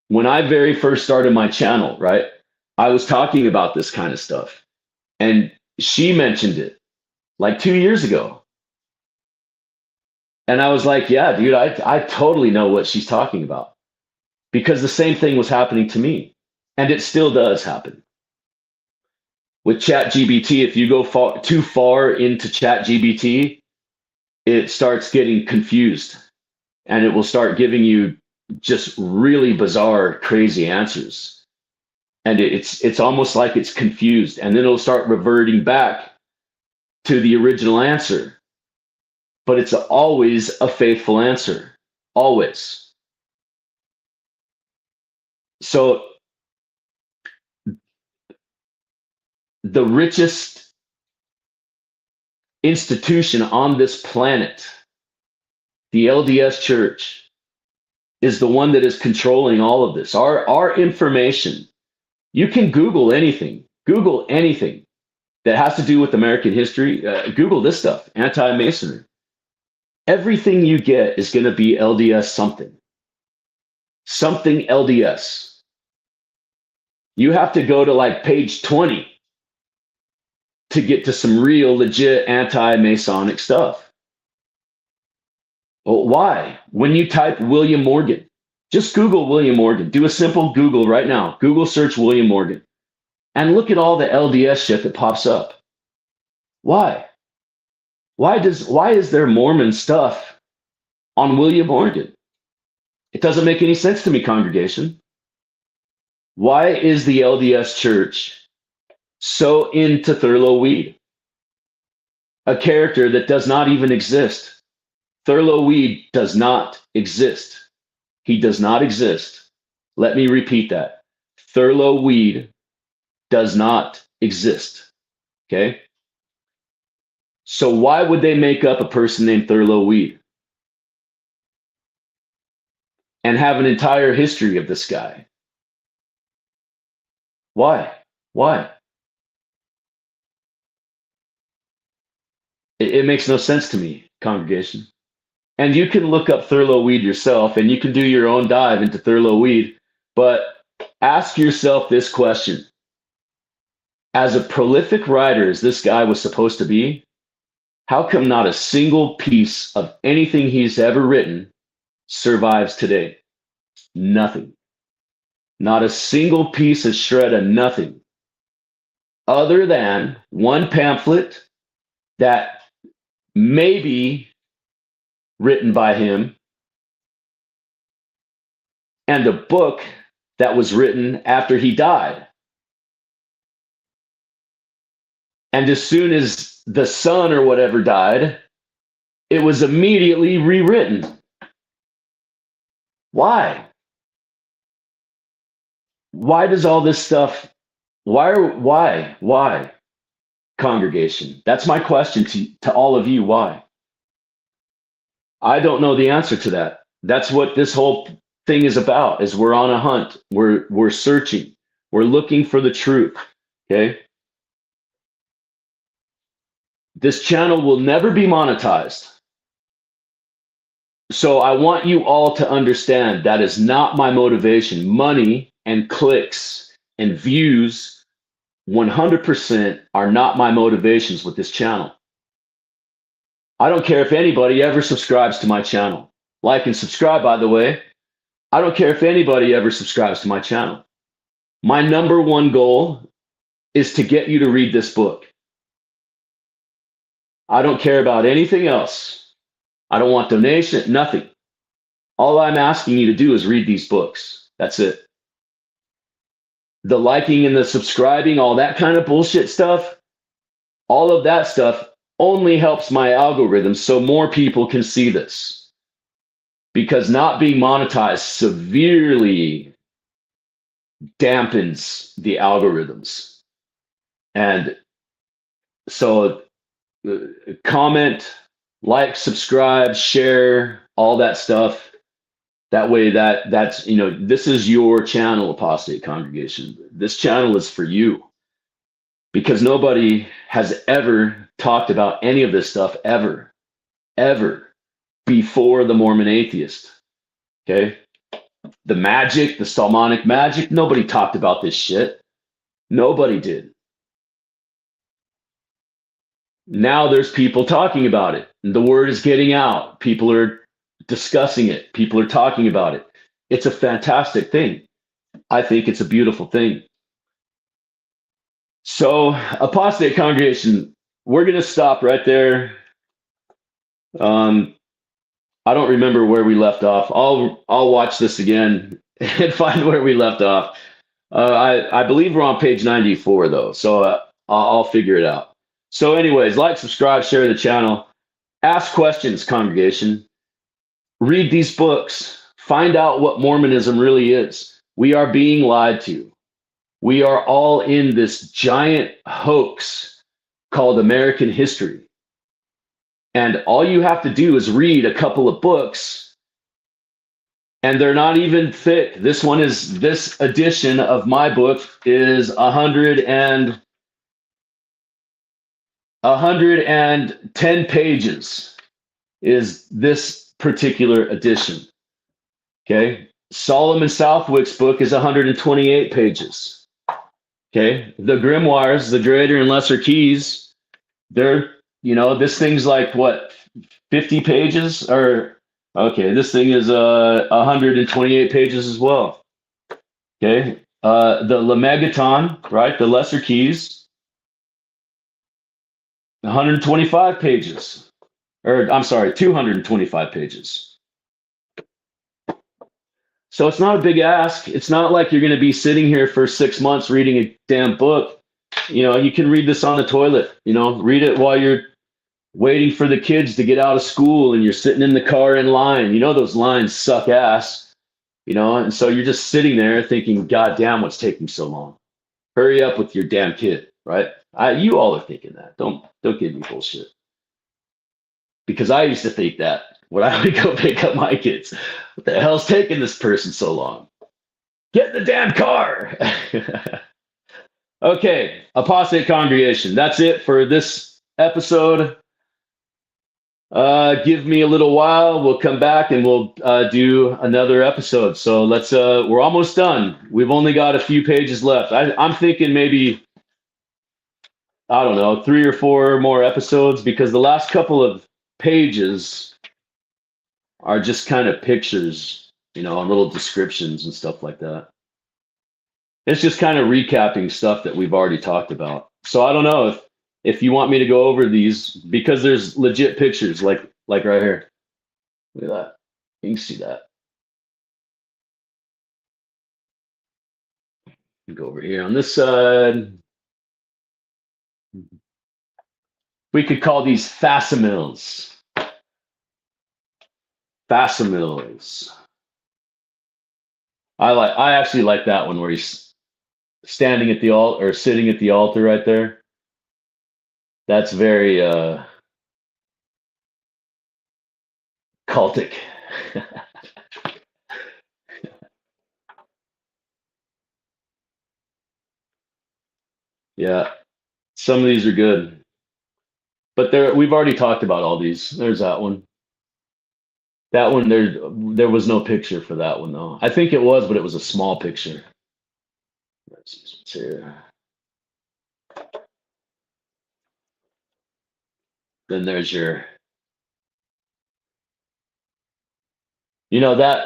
when I very first started my channel, right? I was talking about this kind of stuff. And she mentioned it like 2 years ago. And I was like, yeah, dude, I totally know what she's talking about. Because the same thing was happening to me. And it still does happen. With ChatGPT, if you go too far into ChatGPT, it starts getting confused. And it will start giving you just really bizarre, crazy answers. And it's almost like it's confused. And then it'll start reverting back to the original answer. But it's always a faithful answer. Always. So the richest institution on this planet, the LDS Church, is the one that is controlling all of this. Our information, you can Google anything that has to do with American history. Google this stuff, anti-Masonry. Everything you get is going to be LDS something LDS. You have to go to like page 20 to get to some real legit anti-Masonic stuff. Well, why? When you type William Morgan, just Google William Morgan. Do a simple Google right now. Google search William Morgan. And look at all the LDS shit that pops up. Why? Why is there Mormon stuff on William Morgan? It doesn't make any sense to me, congregation. Why is the LDS Church so into Thurlow Weed? A character that does not even exist. Thurlow Weed does not exist. He does not exist. Let me repeat that. Thurlow Weed does not exist. Okay? So why would they make up a person named Thurlow Weed and have an entire history of this guy? Why? Why? It makes no sense to me, congregation. And you can look up Thurlow Weed yourself, and you can do your own dive into Thurlow Weed, but ask yourself this question. As a prolific writer as this guy was supposed to be, how come not a single piece of anything he's ever written survives today? Nothing. Not a single piece, a shred of nothing. Other than one pamphlet that may be written by him and a book that was written after he died. And as soon as the son or whatever died, it was immediately rewritten. Why? Why does all this stuff, why, congregation? That's my question to all of you, why? I don't know the answer to that. That's what this whole thing is about, is we're on a hunt. We're searching. We're looking for the truth. Okay. This channel will never be monetized. So I want you all to understand that is not my motivation. Money and clicks and views 100% are not my motivations with this channel. I don't care if anybody ever subscribes to my channel. Like and subscribe, by the way. I don't care if anybody ever subscribes to my channel. My number one goal is to get you to read this book. I don't care about anything else. I don't want donation, nothing. All I'm asking you to do is read these books. That's it. The liking and the subscribing, all that kind of bullshit stuff, all of that stuff only helps my algorithm so more people can see this. Because not being monetized severely dampens the algorithms. And so comment, like, subscribe, share, all that stuff. That way that's, this is your channel, Apostate Congregation. This channel is for you. Because nobody has ever talked about any of this stuff ever before the Mormon atheist. Okay? The magic, the Solomonic magic, nobody talked about this shit. Nobody did. Now there's people talking about it. The word is getting out. People are discussing it. People are talking about it. It's a fantastic thing. I think it's a beautiful thing. So, Apostate Congregation, we're going to stop right there. I don't remember where we left off. I'll watch this again and find where we left off. I believe we're on page 94 though, so I'll figure it out. So, anyways, like, subscribe, share the channel, ask questions, congregation, read these books, find out what Mormonism really is. We are being lied to. We are all in this giant hoax called American history. And all you have to do is read a couple of books, and they're not even thick. This edition of my book is 110 pages, is this particular edition. Okay. Solomon Southwick's book is 128 pages. Okay. The grimoires, the greater and lesser keys, they're, this thing's like what, 50 pages? Or okay, this thing is 128 pages as well. Okay. The Lemegaton, right? The lesser keys, 125 pages. Or I'm sorry, 225 pages. So it's not a big ask. It's not like you're going to be sitting here for 6 months reading a damn book. You can read this on the toilet, read it while you're waiting for the kids to get out of school and you're sitting in the car in line. Those lines suck ass, and so you're just sitting there thinking, God damn, what's taking so long? Hurry up with your damn kid, right? You all are thinking that. Don't give me bullshit. Because I used to think that when I would go pick up my kids. What the hell's taking this person so long? Get in the damn car. Okay, Apostate Congregation, that's it for this episode. Give me a little while. We'll come back and we'll do another episode. So we're almost done. We've only got a few pages left. I'm thinking maybe, I don't know, 3 or 4 more episodes, because the last couple of pages are just kind of pictures, and little descriptions and stuff like that. It's just kind of recapping stuff that we've already talked about. So I don't know if you want me to go over these, because there's legit pictures like right here. Look at that. You can see that. Go over here on this side. We could call these facsimils. Facsimils. I actually like that one where he's standing at the altar or sitting at the altar right there. That's very cultic. Yeah, some of these are good, but we've already talked about all these. There's that one. That one, there was no picture for that one though. I think it was, but it was a small picture. Let's see what's here. Then there's your,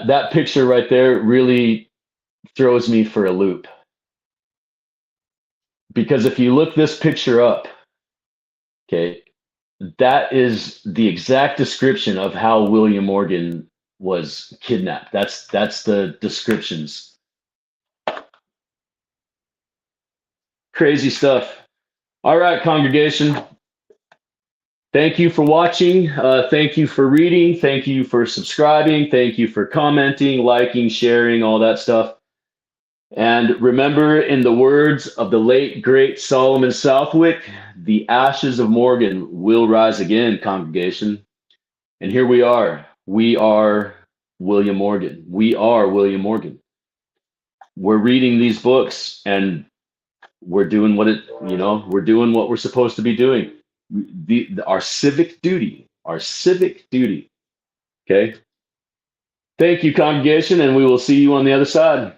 that picture right there really throws me for a loop. Because if you look this picture up, okay, that is the exact description of how William Morgan was kidnapped. That's the descriptions. Crazy stuff. All right, congregation. Thank you for watching. Thank you for reading. Thank you for subscribing. Thank you for commenting, liking, sharing, all that stuff. And remember, in the words of the late, great Solomon Southwick, the ashes of Morgan will rise again, congregation. And here we are. We are William Morgan. We are William Morgan. We're reading these books and we're doing we're doing what we're supposed to be doing. Our civic duty. Okay. Thank you, congregation, and we will see you on the other side.